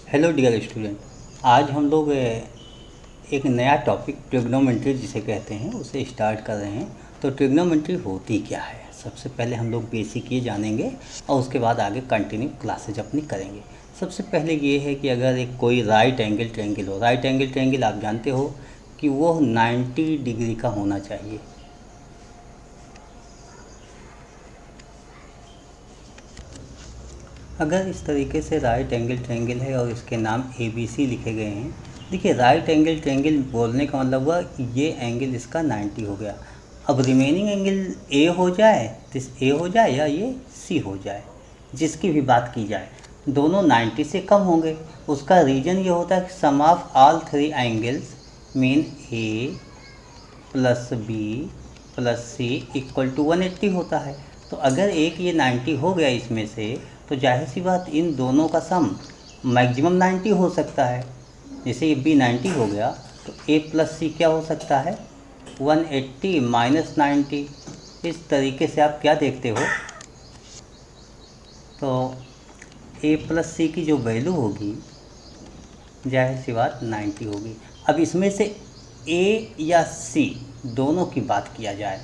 Hello dear student. आज हम लोग एक नया टॉपिक ट्रिग्नोमेट्री जिसे कहते हैं उसे स्टार्ट कर रहे हैं। तो ट्रिग्नोमेट्री होती क्या है, सबसे पहले हम लोग बेसिक ये जानेंगे और उसके बाद आगे कंटिन्यू क्लासेज अपनी करेंगे। सबसे पहले ये है कि अगर एक कोई राइट एंगल ट्रायंगल हो, राइट एंगल ट्रायंगल आप जानते हो कि वो 90 डिग्री का होना चाहिए। अगर इस तरीके से राइट एंगल ट्रायंगल है और इसके नाम ABC लिखे गए हैं। देखिए, राइट एंगल ट्रायंगल बोलने का मतलब हुआ ये एंगल इसका 90 हो गया। अब रिमेनिंग एंगल ए हो जाए तो ए हो जाए या ये सी हो जाए, जिसकी भी बात की जाए दोनों 90 से कम होंगे। उसका रीजन ये होता है कि sum of all three angles mean A plus B plus C equal to 180 होता है। तो अगर एक ये 90 हो गया इसमें से, तो जाहिर सी बात इन दोनों का सम मैक्सिमम 90 हो सकता है। जैसे ये बी 90 हो गया तो ए प्लस सी क्या हो सकता है, 180 माइनस 90। इस तरीके से आप क्या देखते हो, तो ए प्लस सी की जो वैल्यू होगी जाहिर सी बात 90 होगी। अब इसमें से ए या सी दोनों की बात किया जाए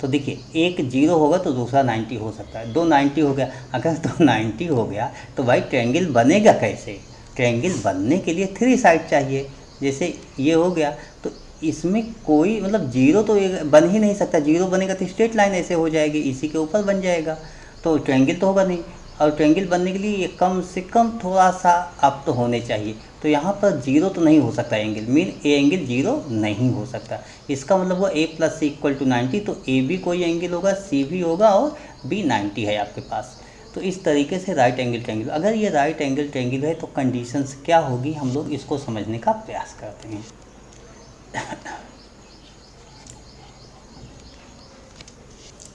तो देखिए, एक 0 होगा तो दूसरा 90 हो सकता है। दो 90 हो गया, अगर दो 90 हो गया तो भाई ट्रायंगल बनेगा कैसे। ट्रायंगल बनने के लिए थ्री साइड चाहिए। जैसे ये हो गया तो इसमें कोई मतलब जीरो तो बन ही नहीं सकता। जीरो बनेगा तो स्ट्रेट लाइन ऐसे हो जाएगी, इसी के ऊपर बन जाएगा, तो ट्रायंगल तो होगा नहीं। और ट्रायंगल बनने के लिए ये कम से कम थोड़ा सा अप तो होने चाहिए। तो यहाँ पर जीरो तो नहीं हो सकता angle, mean A angle zero नहीं हो सकता। इसका मतलब वो ए प्लस सी इक्वल टू 90, तो ए भी कोई एंगल होगा, सी भी होगा और बी 90 है आपके पास। तो इस तरीके से राइट एंगल ट्रायंगल, अगर ये राइट एंगल ट्रायंगल है तो कंडीशंस क्या होगी, हम लोग इसको समझने का प्रयास करते हैं।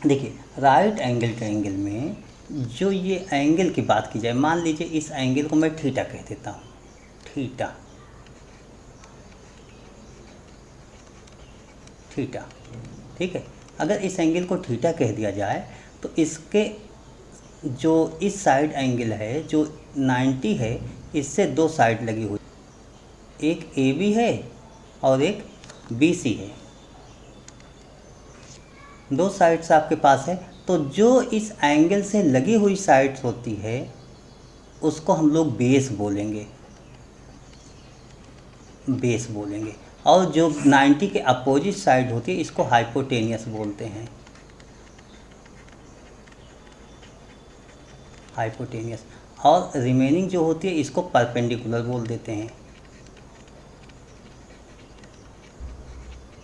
देखिए, राइट एंगल ट्रायंगल में जो ये एंगल की बात की जाए, मान लीजिए इस एंगल को मैं थीटा कह देता हूँ, थीटा थीटा, ठीक है। अगर इस एंगल को थीटा कह दिया जाए तो इसके जो इस साइड एंगल है जो 90 है, इससे दो साइड लगी हुई, एक ए बी है और एक बी सी है, दो साइड्स आपके पास है। तो जो इस एंगल से लगी हुई साइड्स होती है उसको हम लोग बेस बोलेंगे, बेस बोलेंगे। और जो 90 के अपोजिट साइड होती है इसको हाइपोटेनियस बोलते हैं, हाइपोटेनियस। और रिमेनिंग जो होती है इसको परपेंडिकुलर बोल देते हैं।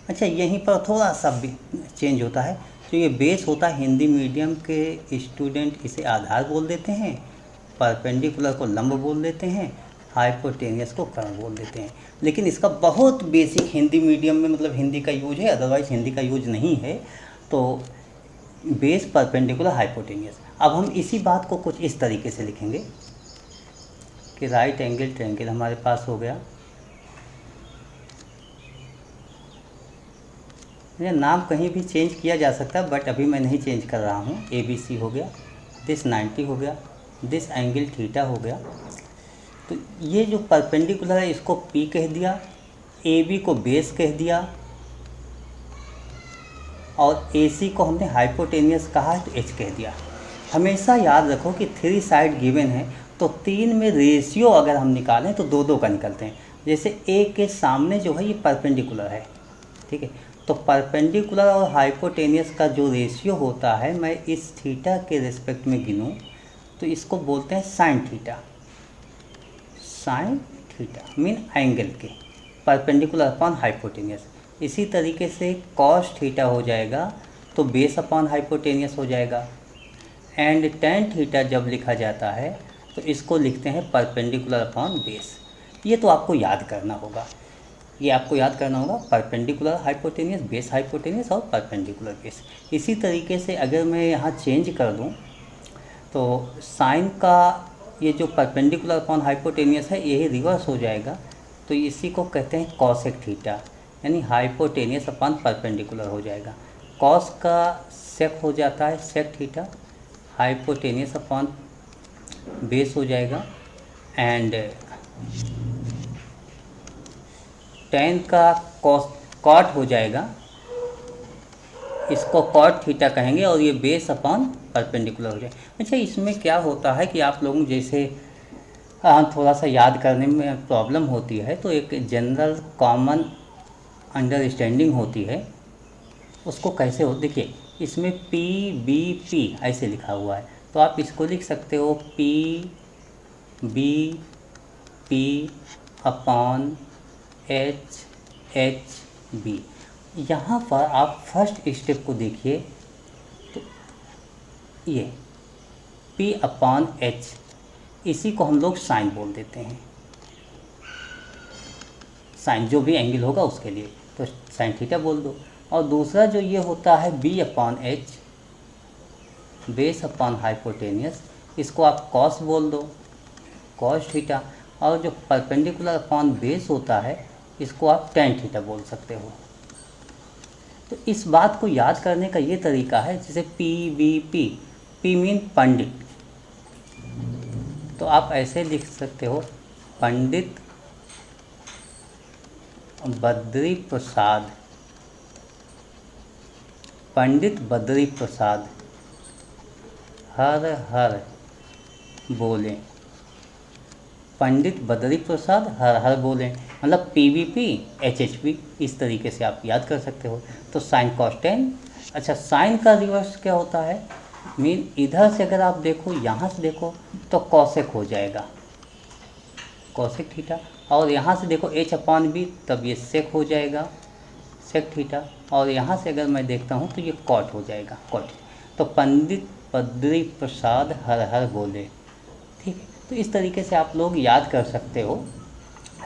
अच्छा, यहीं पर थोड़ा सा भी चेंज होता है। जो ये बेस होता है, हिंदी मीडियम के स्टूडेंट इसे आधार बोल देते हैं, परपेंडिकुलर को लंब बोल देते हैं, हाइपोटेनियस को कर्ण बोल देते हैं। लेकिन इसका बहुत बेसिक हिंदी मीडियम में मतलब हिंदी का यूज है, अदरवाइज हिंदी का यूज नहीं है। तो बेस, परपेंडिकुलर, हाइपोटेनियस। अब हम इसी बात को कुछ इस तरीके से लिखेंगे कि राइट एंगल ट्रायंगल हमारे पास हो गया। ये नाम कहीं भी चेंज किया जा सकता है बट अभी मैं नहीं चेंज कर रहा हूँ। ABC हो गया, दिस 90 हो गया, दिस एंगल थीटा हो गया। तो ये जो परपेंडिकुलर है इसको P कह दिया, AB को बेस कह दिया और AC को हमने हाइपोटेनियस कहा है तो H कह दिया। हमेशा याद रखो कि थ्री साइड गिवन है तो तीन में रेशियो अगर हम निकालें तो दो दो का निकलते हैं। जैसे A के सामने जो है ये परपेंडिकुलर है, ठीक है। तो परपेंडिकुलर और हाइपोटेनियस का जो रेशियो होता है, मैं इस थीटा के रिस्पेक्ट में गिनूँ तो इसको बोलते हैं sine theta. Sine theta mean angle के परपेंडिकुलर अपॉन हाइपोटेनियस। इसी तरीके से कॉस थीटा हो जाएगा तो बेस अपॉन हाइपोटेनियस हो जाएगा। एंड टेन थीटा जब लिखा जाता है तो इसको लिखते हैं परपेंडिकुलर अपॉन बेस। ये तो आपको याद करना होगा, ये आपको याद करना होगा, परपेंडिकुलर हाइपोटेनियस, बेस हाइपोटेनियस और परपेंडिकुलर बेस। इसी तरीके से अगर मैं यहाँ चेंज कर दूँ तो साइन का ये जो परपेंडिकुलर अपॉन हाइपोटेनियस है यही रिवर्स हो जाएगा। तो इसी को कहते हैं कॉसेक थीटा, यानी हाइपोटेनियस अपॉन परपेंडिकुलर हो जाएगा। कॉस का सेक हो जाता है sec theta, hypotenuse upon base हो जाएगा। एंड टेन का कॉट हो जाएगा, इसको कॉट थीटा कहेंगे, और ये बेस अपॉन परपेंडिकुलर हो जाएगा। अच्छा, इसमें क्या होता है कि आप लोगों जैसे थोड़ा सा याद करने में प्रॉब्लम होती है, तो एक जनरल कॉमन अंडरस्टैंडिंग होती है, उसको कैसे हो, देखिए इसमें पी बी पी ऐसे लिखा हुआ है, तो आप इसको लिख सकते हो P B P upon H H B. यहाँ पर आप फर्स्ट स्टेप को देखिए, तो ये पी अपॉन एच, इसी को हम लोग साइन बोल देते हैं, साइन जो भी एंगल होगा उसके लिए, तो साइन थीटा बोल दो। और दूसरा जो ये होता है B upon H, base upon hypotenuse, इसको आप कॉस बोल दो, कॉस थीटा। और जो परपेंडिकुलर अपॉन बेस होता है, इसको आप टेन थीटा बोल सकते हो। तो इस बात को याद करने का ये तरीका है, जैसे P B P, P mean Pandit, तो आप ऐसे लिख सकते हो पंडित बद्री प्रसाद, पंडित बद्री प्रसाद हर हर बोले, पंडित बद्री प्रसाद हर हर बोले, मतलब पीवीपी एचएचपी, इस तरीके से आप याद कर सकते हो। तो साइन कॉस टेन। अच्छा, साइन का रिवर्स क्या होता है, मीन इधर से अगर आप देखो, यहाँ से देखो तो कॉसेक हो जाएगा, कॉसेक थीटा, और यहाँ से देखो एच अपॉन बी, तब ये सेक हो जाएगा, सेक थीटा, और यहाँ से अगर मैं देखता हूँ तो ये कॉट हो जाएगा, कॉट। तो पंडित बद्री प्रसाद हर हर बोले, ठीक है। तो इस तरीके से आप लोग याद कर सकते हो,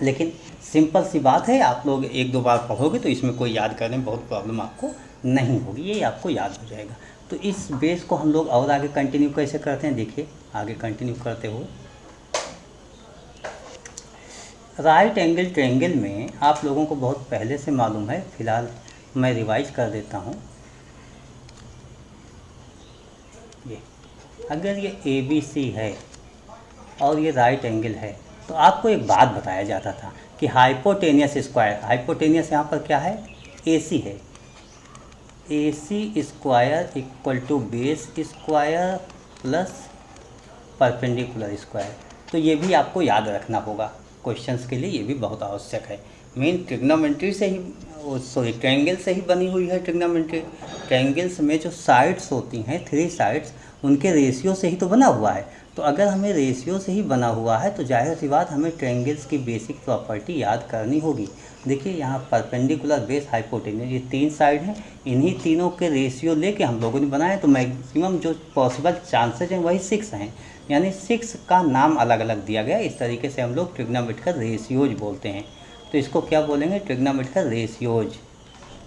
लेकिन सिंपल सी बात है, आप लोग एक दो बार पढ़ोगे तो इसमें कोई याद करने में बहुत प्रॉब्लम आपको नहीं होगी, ये आपको याद हो जाएगा। तो इस बेस को हम लोग और आगे कंटिन्यू कैसे करते हैं, देखिए आगे कंटिन्यू करते हुए, राइट एंगल ट्रायंगल में आप लोगों को बहुत पहले से मालूम है, फिलहाल मैं रिवाइज कर देता हूँ। ये अगर ये ए बी सी है और ये राइट एंगल है, तो आपको एक बात बताया जाता था कि हाइपोटेनियस स्क्वायर, हाइपोटेनियस यहाँ पर क्या है, ए सी है, A C square equal to base square plus perpendicular square. तो ये भी आपको याद रखना होगा, क्वेश्चंस के लिए ये भी बहुत आवश्यक है। मेन ट्रिग्नोमेट्री से ही, सॉरी ट्रायंगल से ही बनी हुई है ट्रिग्नोमेट्री। ट्रायंगल्स में जो साइड्स होती हैं, थ्री साइड्स, उनके रेशियो से ही तो बना हुआ है। तो अगर हमें रेशियो से ही बना हुआ है तो जाहिर सी बात हमें ट्रायंगल्स की बेसिक प्रॉपर्टी याद करनी होगी। देखिए यहाँ परपेंडिकुलर बेस हाइपोटेन्यूज, ये तीन साइड हैं, इन्हीं तीनों के रेशियो लेके हम लोगों ने बनाया, तो मैक्सिमम जो पॉसिबल चांसेज हैं वही 6 हैं, यानी 6 का नाम अलग अलग दिया गया। इस तरीके से हम लोग ट्रिग्नोमेट्रिकल रेशियोज बोलते हैं। तो इसको क्या बोलेंगे, ट्रिग्नोमेट्रिकल रेशियोज।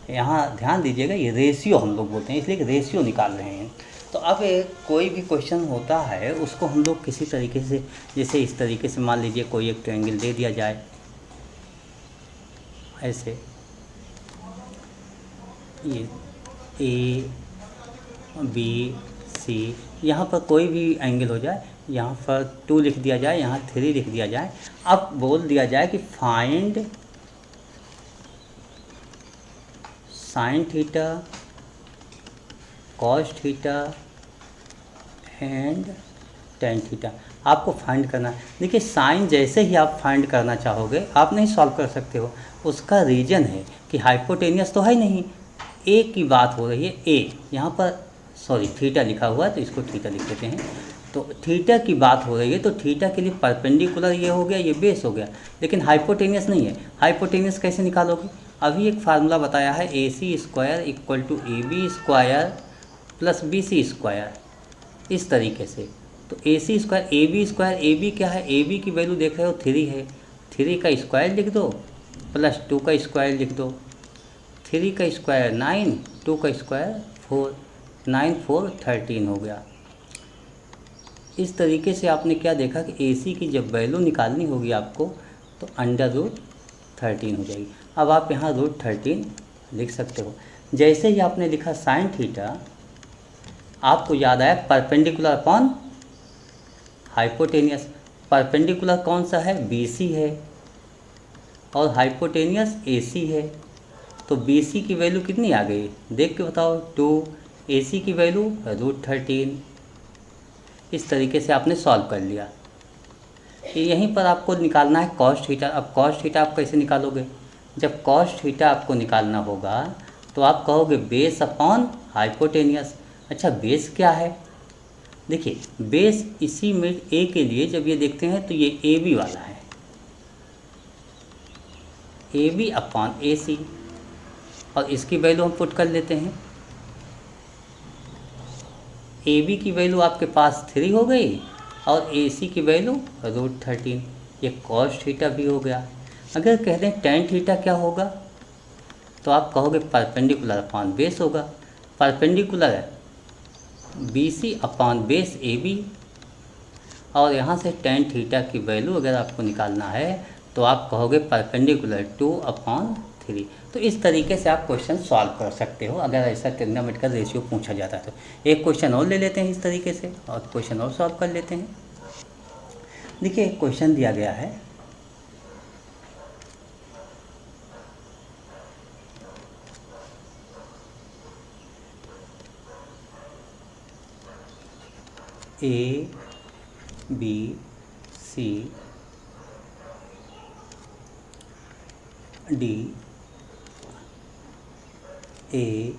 यहाँ ध्यान दीजिएगा, ये रेशियो हम लोग बोलते हैं, इसलिए रेशियो निकाल रहे हैं। तो अब कोई भी क्वेश्चन होता है उसको हम लोग किसी तरीके से, जैसे इस तरीके से मान लीजिए कोई एक ट्रायंगल दे दिया जाए, ऐसे ये ए बी सी, यहाँ पर कोई भी एंगल हो जाए, यहाँ पर 2 लिख दिया जाए, यहाँ 3 लिख दिया जाए। अब बोल दिया जाए कि find sine theta, cos theta and tan theta, आपको फाइंड करना है। देखिए साइन जैसे ही आप फाइंड करना चाहोगे आप नहीं सॉल्व कर सकते हो, उसका रीज़न है कि हाइपोटेनियस तो है नहीं, ए की बात हो रही है, ए यहाँ पर सॉरी थीटा लिखा हुआ है तो इसको थीटा लिख देते हैं। तो थीटा की बात हो रही है, तो थीटा के लिए परपेंडिकुलर ये हो गया, ये बेस हो गया, लेकिन हाइपोटेनियस नहीं है। हाइपोटेनियस कैसे निकालोगे, अभी एक फार्मूला बताया है, A C square equal to A B square plus B C square, इस तरीके से। तो ए सी स्क्वायर, ए बी क्या है, ए बी की वैल्यू देख रहे हो 3 है, 3 का स्क्वायर लिख दो प्लस 2 का स्क्वायर लिख दो, 3 का स्क्वायर 9, 2 का स्क्वायर 4, 9 4 13 हो गया। इस तरीके से आपने क्या देखा कि ए सी की जब वैल्यू निकालनी होगी आपको तो √13 हो जाएगी। अब आप यहाँ √13 लिख सकते हो। जैसे ही आपने लिखा साइन थीटा, आपको याद आया परपेंडिकुलर अपॉन हाइपोटेनियस, परपेंडिकुलर कौन सा है, BC है, और हाइपोटेनियस AC है। तो BC की वैल्यू कितनी आ गई, देख के बताओ, 2। AC की वैल्यू √13। इस तरीके से आपने सॉल्व कर लिया। यहीं पर आपको निकालना है कॉस थीटा। अब कॉस थीटा आप कैसे निकालोगे, जब कॉस थीटा आपको निकालना होगा तो आप कहोगे बेस अपॉन हाइपोटेनियस। अच्छा, बेस क्या है, देखिए बेस इसी में ए के लिए जब ये देखते हैं तो ये AB वाला है, AB अपॉन AC, और इसकी वैल्यू हम पुट कर लेते हैं। AB की वैल्यू आपके पास 3 हो गई और AC की वैल्यू √13। ये कॉस थीटा भी हो गया। अगर कह दें टेन थीटा क्या होगा, तो आप कहोगे परपेंडिकुलर अपॉन बेस होगा। परपेंडिकुलर है BC अपॉन बेस AB, और यहाँ से टेन थीटा की वैल्यू अगर आपको निकालना है तो आप कहोगे परपेंडिकुलर 2/3। तो इस तरीके से आप क्वेश्चन सॉल्व कर सकते हो अगर ऐसा ट्रिग्नोमेट्रिकल रेशियो पूछा जाता है तो। एक क्वेश्चन और ले लेते हैं इस तरीके से, और क्वेश्चन और सॉल्व कर लेते हैं। देखिए एक क्वेश्चन दिया गया है, ABCD ABCDE।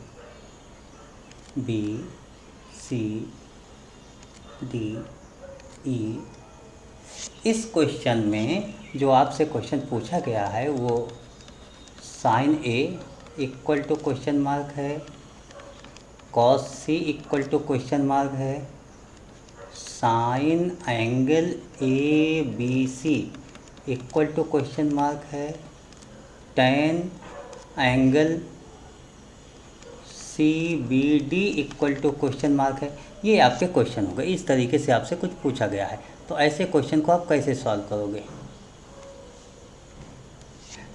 इस क्वेश्चन में जो आपसे क्वेश्चन पूछा गया है वो sine A equal to question mark है, cos C equal to question mark है, sine angle ABC equal to question mark है, tan angle CBD equal to question mark है। ये आपके क्वेश्चन हो गए। इस तरीके से आपसे कुछ पूछा गया है, तो ऐसे क्वेश्चन को आप कैसे सॉल्व करोगे।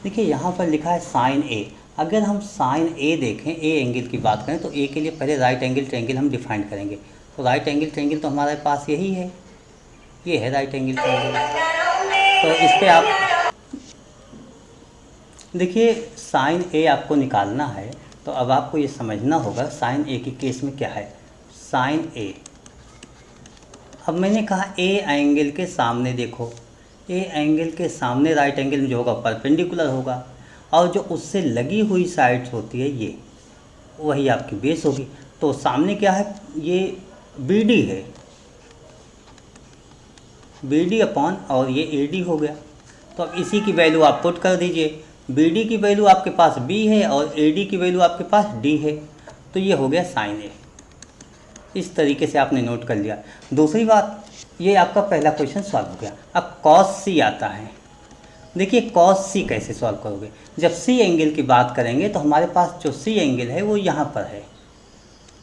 देखिए यहाँ पर लिखा है साइन A। अगर हम साइन A देखें, A एंगल की बात करें तो A के लिए पहले राइट एंगल ट्रायंगल हम डिफाइन करेंगे। तो राइट एंगल ट्रायंगल तो हमारे पास यही है, ये है राइट एंगल ट्रायंगल। तो इस पर आप देखिए साइन A आपको निकालना है, तो अब आपको ये समझना होगा साइन A की केस में क्या है। साइन A, अब मैंने कहा A एंगल के सामने देखो, A एंगल के सामने राइट एंगल में जो होगा परपेंडिकुलर होगा, और जो उससे लगी हुई साइड्स होती है ये, वही आपकी बेस होगी। तो सामने क्या है, ये BD है, BD अपॉन, और ये AD हो गया। तो अब इसी की वैल्यू आप पुट कर दीजिए। BD की वैल्यू आपके पास B है और AD की वैल्यू आपके पास D है, तो ये हो गया साइन A। इस तरीके से आपने नोट कर लिया। दूसरी बात, ये आपका पहला क्वेश्चन सॉल्व हो गया। अब कॉस C आता है। देखिए कॉस C कैसे सॉल्व करोगे, जब C एंगल की बात करेंगे तो हमारे पास जो C एंगल है वो यहाँ पर है।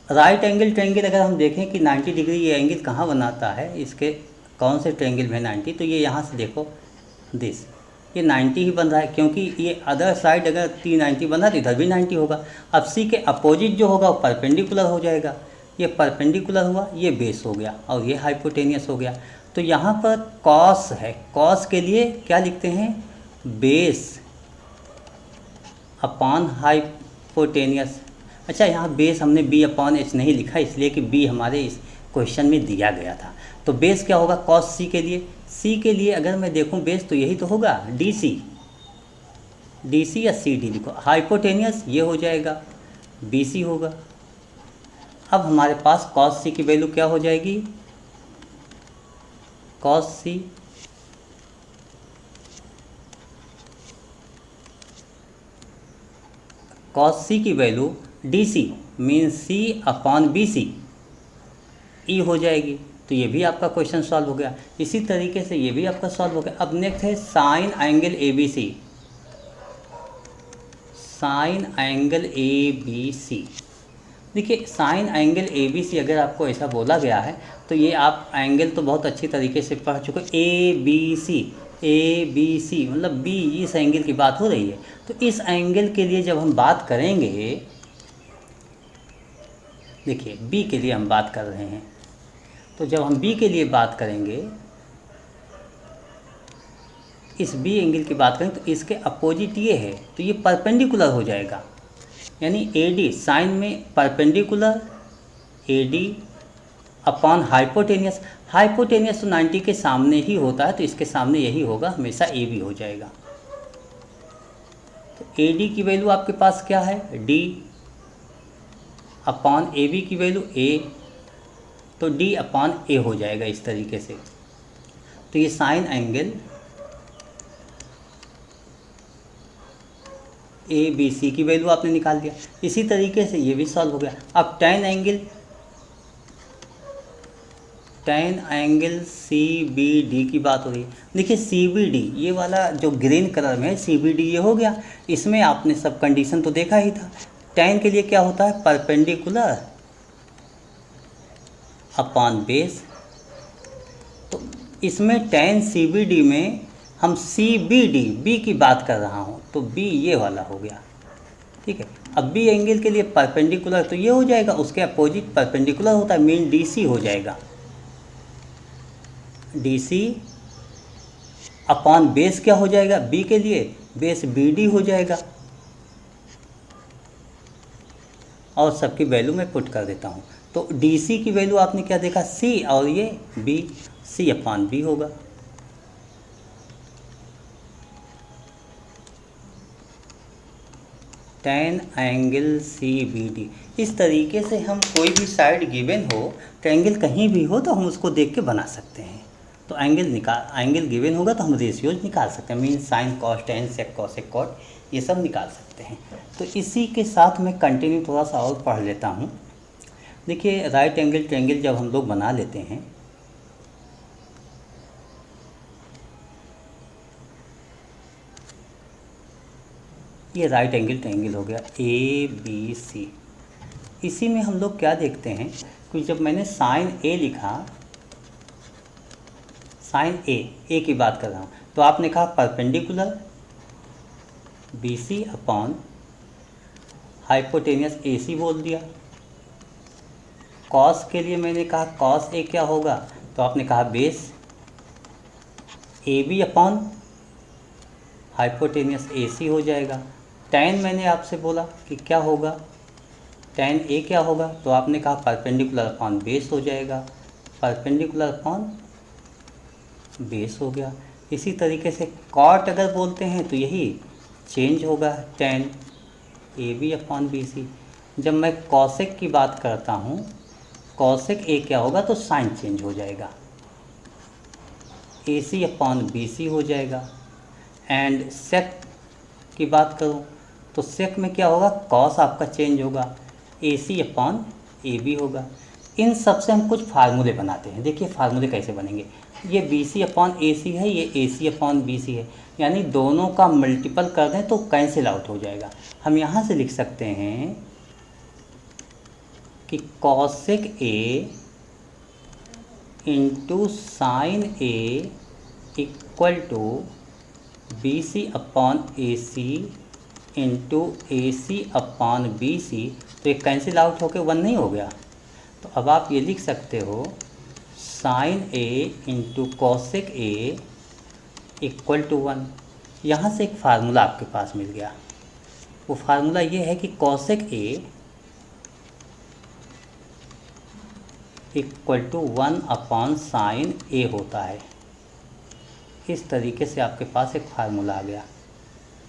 राइट एंगल ट्रायंगल अगर हम देखें कि 90 डिग्री ये एंगल कहाँ बनाता है, इसके कौन से ट्रायंगल में 90, तो ये यहाँ से देखो दिस, ये 90 ही बन रहा है, क्योंकि ये अदर साइड अगर 390 बन रहा है तो इधर भी 90 होगा। अब C के अपोजिट जो होगा वो परपेंडिकुलर हो जाएगा। ये परपेंडिकुलर हुआ, ये बेस हो गया, और ये हाइपोटेनियस हो गया। तो यहाँ पर कॉस है, कॉस के लिए क्या लिखते हैं, बेस अपॉन हाइपोटेनियस। अच्छा, यहाँ बेस हमने B/H नहीं लिखा, इसलिए कि B हमारे इस क्वेश्चन में दिया गया था। तो बेस क्या होगा कॉस C के लिए, C के लिए अगर मैं देखूँ बेस तो यही तो होगा DC या CD लिखो। हाइपोटेनियस ये हो जाएगा BC होगा। अब हमारे पास कॉस C की वैल्यू क्या हो जाएगी, कॉस C की value DC mean C/BC E हो जाएगी। तो ये भी आपका क्वेश्चन सॉल्व हो गया। इसी तरीके से ये भी आपका सॉल्व हो गया। अब नेक्स्ट है sine angle ABC। Sign angle ABC, देखिए साइन एंगल ABC अगर आपको ऐसा बोला गया है तो ये आप एंगल तो बहुत अच्छी तरीके से पढ़ चुके हो। ABC मतलब B, इस एंगल की बात हो रही है। तो इस एंगल के लिए जब हम बात करेंगे, देखिए B के लिए हम बात कर रहे हैं, तो जब हम B के लिए बात करेंगे इस बी एंगल की बात करें तो इसके अपोजिट ये है, तो ये परपेंडिकुलर हो जाएगा, यानी ए डी साइन में perpendicular A D upon hypotenuse. Hypotenuse तो 90 के सामने ही होता है, तो इसके सामने यही होगा, हमेशा ए बी हो जाएगा। तो ए डी की वैल्यू आपके पास क्या है, डी अपॉन ए बी की वैल्यू ए, तो डी अपॉन ए हो जाएगा इस तरीके से। तो ये sine angle A B C की वैल्यू आपने निकाल दिया। इसी तरीके से ये भी सॉल्व हो गया। अब tan angle C B D की बात हो रही है। देखिए सी बी डी ये वाला जो ग्रीन कलर में है, सी बी डी ये हो गया। इसमें आपने सब कंडीशन तो देखा ही था। टेन के लिए क्या होता है, परपेंडिकुलर अपॉन बेस। तो इसमें टेन सी बी डी में हम सी बी डी बी की बात कर रहा हूँ, तो बी ये वाला हो गया, ठीक है। अब बी एंगल के लिए परपेंडिकुलर तो ये हो जाएगा, उसके अपोजिट परपेंडिकुलर होता है, मीन डी सी हो जाएगा। डी सी अपॉन बेस क्या हो जाएगा, बी के लिए बेस बी डी हो जाएगा। और सबकी वैल्यू मैं पुट कर देता हूँ। तो डी सी की वैल्यू आपने क्या देखा, सी, और ये बी, सी अपॉन बी होगा। Tan angle C B D. इस तरीके से हम कोई भी साइड गिवन हो, तो एंगल कहीं भी हो तो हम उसको देख के बना सकते हैं। तो एंगल गिवन होगा तो हम रेशियोज निकाल सकते हैं, mean sine cos tan sec cosec cot ये सब निकाल सकते हैं। तो इसी के साथ मैं कंटिन्यू थोड़ा सा और पढ़ लेता हूँ। देखिए राइट एंगल ट्रायंगल जब हम लोग बना लेते हैं, ये राइट एंगल ट्रायंगल हो गया ए बी सी। इसी में हम लोग क्या देखते हैं कि जब मैंने साइन ए लिखा, साइन ए की बात कर रहा हूँ, तो आपने कहा perpendicular B C upon hypotenuse A C बोल दिया। कॉस के लिए मैंने कहा कॉस ए क्या होगा, तो आपने कहा base A B upon hypotenuse A C हो जाएगा। टेन मैंने आपसे बोला कि क्या होगा, टेन ए क्या होगा, तो आपने कहा परपेंडिकुलर अपॉन बेस हो जाएगा, परपेंडिकुलर अपॉन बेस हो गया। इसी तरीके से कॉट अगर बोलते हैं तो यही चेंज होगा, tan A B upon B C. जब मैं कॉसेक की बात करता हूँ, कॉसेक ए क्या होगा, तो साइन चेंज हो जाएगा, ए सी अपॉन बी सी हो जाएगा। एंड सेक की बात करूँ तो सेक में क्या होगा, कॉस आपका चेंज होगा, ए सी अपॉन ए बी होगा। इन सब से हम कुछ फार्मूले बनाते हैं। देखिए फार्मूले कैसे बनेंगे, ये B C upon A C है, ये ए सी अपॉन बी सी है, यानी दोनों का मल्टीपल कर दें तो कैंसिल आउट हो जाएगा। हम यहाँ से लिख सकते हैं कि cosec A into sine A equal to B C upon A C into A C upon B C. तो ये कैंसिल आउट होके 1 नहीं हो गया। तो अब आप ये लिख सकते हो sine A into cosec A equal to 1। यहाँ से एक फार्मूला आपके पास मिल गया। वो फार्मूला ये है कि cosec A equal to 1 upon sine A होता है। इस तरीके से आपके पास एक फार्मूला आ गया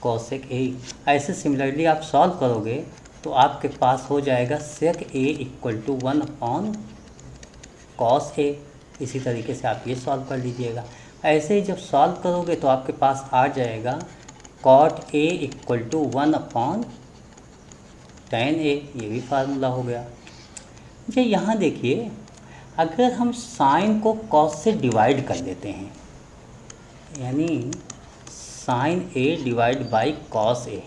कॉसेक ए। ऐसे सिमिलरली आप सॉल्व करोगे तो आपके पास हो जाएगा सेक ए इक्वल टू 1 अपॉन कॉस ए। इसी तरीके से आप ये सॉल्व कर लीजिएगा। ऐसे ही जब सॉल्व करोगे तो आपके पास आ जाएगा cot A equal to 1 upon tan A. ये भी फार्मूला हो गया। जी यहाँ देखिए, अगर हम साइन को कॉस से डिवाइड कर देते हैं, यानी sine A divide by cos A,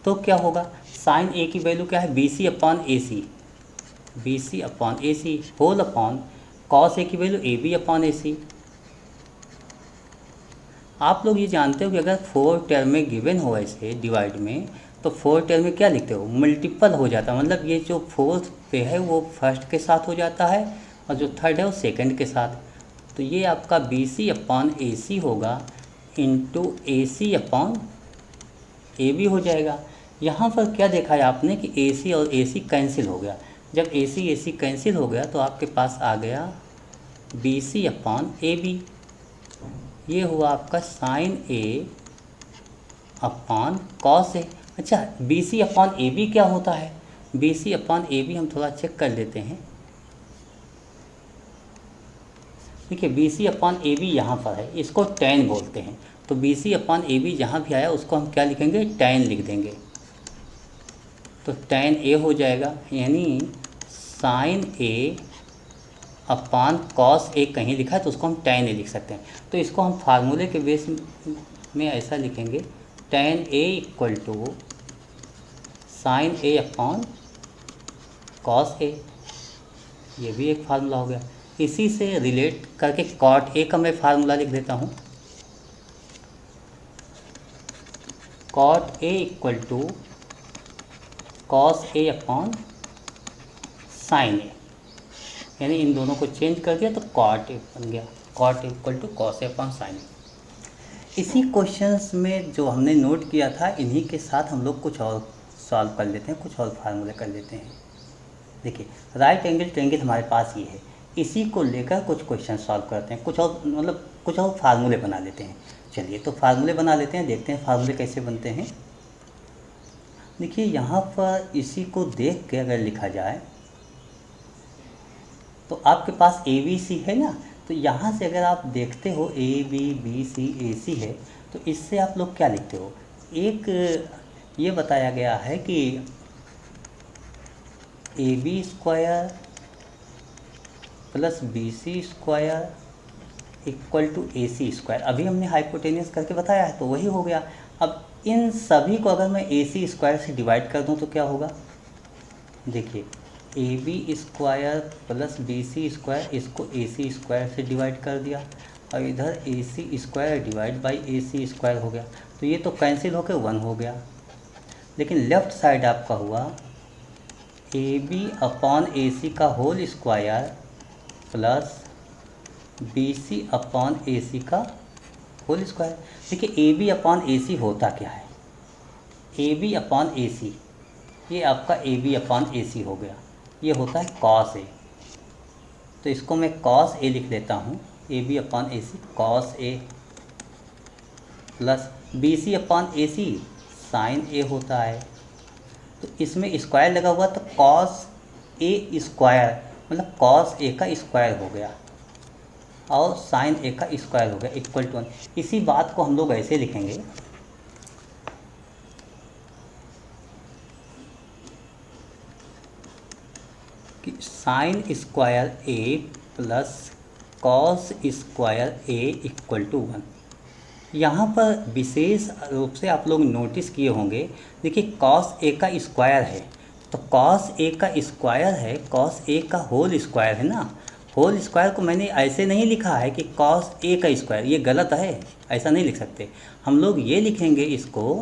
तो क्या होगा, साइन ए की वैल्यू क्या है, B C upon A C, B C upon A C whole upon cos A की value A B upon A C. आप लोग ये जानते हो कि अगर 4 टर्म में गिवन हो ऐसे डिवाइड में, तो 4 टर्म में क्या लिखते हो, मल्टीपल हो जाता है। मतलब ये जो फोर्थ पे है वो फर्स्ट के साथ हो जाता है और जो थर्ड है वो सेकंड के साथ। तो ये आपका B C upon A C होगा into A C upon A B हो जाएगा। यहाँ पर क्या देखा है आपने कि ए सी और ए सी कैंसिल हो गया। जब ए सी कैंसिल हो गया तो आपके पास आ गया B C upon A B. ये हुआ आपका sine A upon cos A. अच्छा, B C upon A B क्या होता है? B C upon A B हम थोड़ा चेक कर लेते हैं। देखिए, B C upon A B यहाँ पर है, इसको tan बोलते हैं। तो B C upon A B जहाँ भी आया उसको हम क्या लिखेंगे? tan लिख देंगे। तो tan ए हो जाएगा, यानी साइन ए अपॉन कॉस ए कहीं लिखा है तो उसको हम tan ए लिख सकते हैं। तो इसको हम फार्मूले के बेस में ऐसा लिखेंगे, tan A equal to sine A upon cos A. ये भी एक फार्मूला हो गया। इसी से रिलेट करके कॉट ए का मैं फार्मूला लिख देता हूँ। Cot A equal to cos A upon sine A, यानी इन दोनों को चेंज कर दिया तो कॉट ए बन गया। Cot A equal to cos A upon sine A. इसी क्वेश्चंस में जो हमने नोट किया था, इन्हीं के साथ हम लोग कुछ और सॉल्व कर लेते हैं, कुछ और फार्मूले कर लेते हैं। देखिए, राइट एंगल ट्रायंगल हमारे पास ये है, इसी को लेकर कुछ क्वेश्चन सॉल्व करते हैं, कुछ और मतलब कुछ और फार्मूले बना लेते हैं। चलिए, तो फार्मूले बना लेते हैं, देखते हैं फार्मूले कैसे बनते हैं। देखिए, यहाँ पर इसी को देख के अगर लिखा जाए तो आपके पास ए बी सी है ना, तो यहाँ से अगर आप देखते हो ए बी सी ए सी है, तो इससे आप लोग क्या लिखते हो? एक ये बताया गया है कि A B square plus B C square equal to A C square. अभी हमने हाइपोटेनियस करके बताया है, तो वही हो गया। अब इन सभी को अगर मैं ए सी स्क्वायर से डिवाइड कर दूं तो क्या होगा? देखिए, A B square plus B C square, इसको ए सी स्क्वायर से डिवाइड कर दिया, और इधर A C square divide by A C square हो गया। तो ये तो कैंसिल होकर 1 हो गया। लेकिन लेफ़्ट साइड आपका हुआ ए बी अपॉन ए सी का whole square plus B C upon A C का होल स्क्वायर। देखिए, ए बी अपॉन ए सी होता क्या है? ए बी अपॉन ए सी, ये आपका ए बी अपॉन ए सी हो गया, ये होता है कॉस ए। तो इसको मैं कॉस ए लिख लेता हूँ, A B upon A C cos A, plus B C upon A C sine A होता है। तो इसमें स्क्वायर लगा हुआ, तो कॉस ए स्क्वायर मतलब कॉस ए का स्क्वायर हो गया और साइन ए का स्क्वायर हो गया इक्वल टू 1। इसी बात को हम लोग ऐसे लिखेंगे कि sine square A plus cos square A equal to 1। यहाँ पर विशेष रूप से आप लोग नोटिस किए होंगे, देखिए कॉस ए का स्क्वायर है, तो कॉस ए का स्क्वायर है, कॉस ए का होल स्क्वायर है ना। होल स्क्वायर को मैंने ऐसे नहीं लिखा है कि कॉस ए का स्क्वायर, ये गलत है, ऐसा नहीं लिख सकते। हम लोग ये लिखेंगे इसको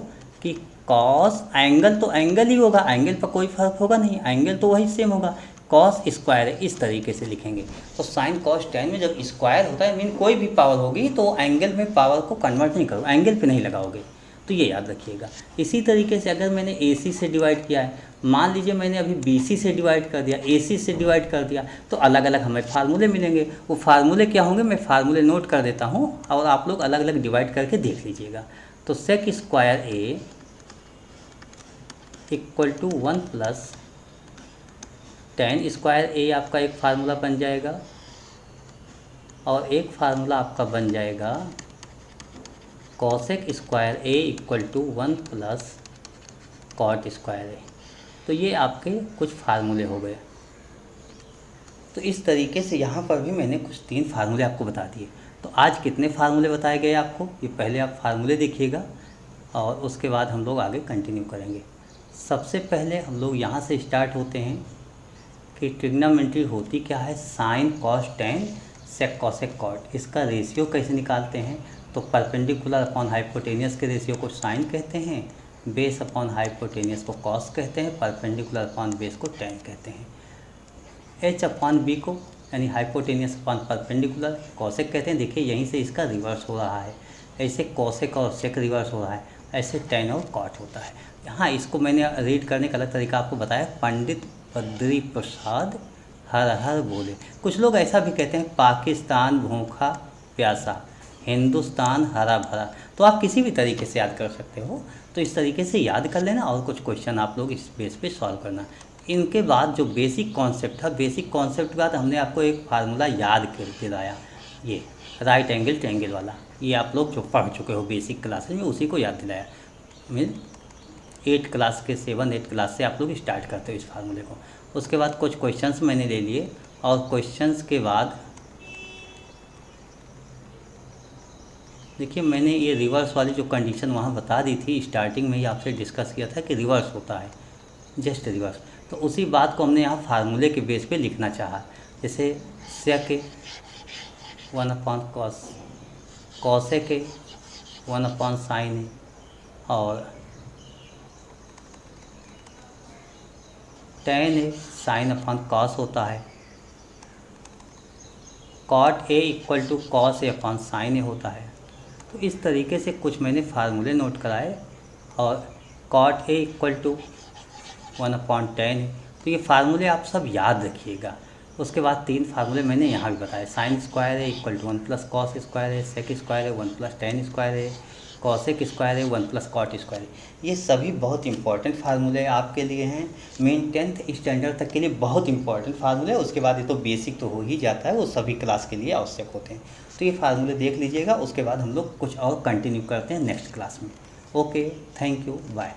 कि कॉस एंगल तो एंगल ही होगा, एंगल पर कोई फर्क होगा नहीं, एंगल तो वही सेम होगा, कॉस स्क्वायर है, इस तरीके से लिखेंगे। तो साइन कॉस टेन में जब स्क्वायर होता है मीन कोई भी पावर होगी तो एंगल में पावर को कन्वर्ट नहीं करो, एंगल पे नहीं लगाओगे, तो ये याद रखिएगा। इसी तरीके से अगर मैंने ए सी से डिवाइड किया है, मान लीजिए मैंने अभी बी सी से डिवाइड कर दिया, ए सी से डिवाइड कर दिया, तो अलग अलग हमें फार्मूले मिलेंगे। वो फार्मूले क्या होंगे, मैं फार्मूले नोट कर देता हूँ और आप लोग अलग अलग डिवाइड करके देख लीजिएगा। तो sec square A equal to 1 plus tan square A आपका एक फार्मूला बन जाएगा, और एक फार्मूला आपका बन जाएगा cosec square A equal to 1 plus cot square A. तो ये आपके कुछ फार्मूले हो गए। तो इस तरीके से यहाँ पर भी मैंने कुछ 3 फार्मूले आपको बता दिए। तो आज कितने फार्मूले बताए गए आपको, ये पहले आप फार्मूले देखिएगा और उसके बाद हम लोग आगे कंटिन्यू करेंगे। सबसे पहले हम लोग यहाँ से स्टार्ट होते हैं कि ट्रिग्नोमेट्री होती क्या है, sine cos tan sec cosec cot. इसका रेशियो कैसे निकालते हैं, तो परपेंडिकुलर अपॉन हाइपोटेनियस के रेशियो को साइन कहते हैं, बेस अपॉन हाइपोटेनियस को कॉस कहते हैं, परपेंडिकुलर अपॉन बेस को टेन कहते हैं। एच अपॉन बी को यानी हाइपोटेनियस अपॉन परपेंडिकुलर कॉसेक कहते हैं। देखिए यहीं से इसका रिवर्स हो रहा है, ऐसे कोसेक और सेक रिवर्स हो रहा है, ऐसे टेन और कॉट होता है। यहाँ इसको मैंने रीड करने का अलग तरीका आपको बताया, पंडित बद्री प्रसाद हर हर बोले। कुछ लोग ऐसा भी कहते हैं, पाकिस्तान भूखा प्यासा, हिंदुस्तान हरा भरा। तो आप किसी भी तरीके से याद कर सकते हो, तो इस तरीके से याद कर लेना और कुछ क्वेश्चन आप लोग इस बेस पे सॉल्व करना। इनके बाद जो बेसिक कॉन्सेप्ट था, बेसिक कॉन्सेप्ट के बाद हमने आपको एक फार्मूला याद कर दिलाया, ये राइट एंगल ट्रायंगल वाला, ये आप लोग जो पढ़ चुके हो बेसिक क्लासेस में, उसी को याद दिलाया। मीन 8 क्लास के 7-8 क्लास से आप लोग स्टार्ट करते हो इस फार्मूले को। उसके बाद कुछ क्वेश्चंस मैंने ले लिए, और क्वेश्चंस के बाद देखिए मैंने ये रिवर्स वाली जो कंडीशन वहाँ बता दी थी, स्टार्टिंग में ही आपसे डिस्कस किया था कि रिवर्स होता है, जस्ट रिवर्स। तो उसी बात को हमने यहाँ फार्मूले के बेस पे लिखना चाहा। जैसे सेक 1/cos, कॉसेक 1/sin, और tan sin/cos होता है, cot A = cos A/sin होता है। तो इस तरीके से कुछ मैंने फार्मूले नोट कराए, और cot A = 1/tan। तो ये फार्मूले आप सब याद रखिएगा। उसके बाद 3 फार्मूले मैंने यहाँ भी बताए, sin square A = 1 + cos square A, sec square A 1 + tan square A, cosec square है 1 + कॉट स्क्वायर है। ये सभी बहुत इंपॉर्टेंट फार्मूले आपके लिए हैं, मेन 10th स्टैंडर्ड तक के लिए बहुत इंपॉर्टेंट फार्मूले। उसके बाद ये तो बेसिक तो हो ही जाता है, वो सभी क्लास के लिए आवश्यक होते हैं। तो ये फार्मूले देख लीजिएगा, उसके बाद हम लोग कुछ और कंटिन्यू करते हैं नेक्स्ट क्लास में। Okay, thank you, bye.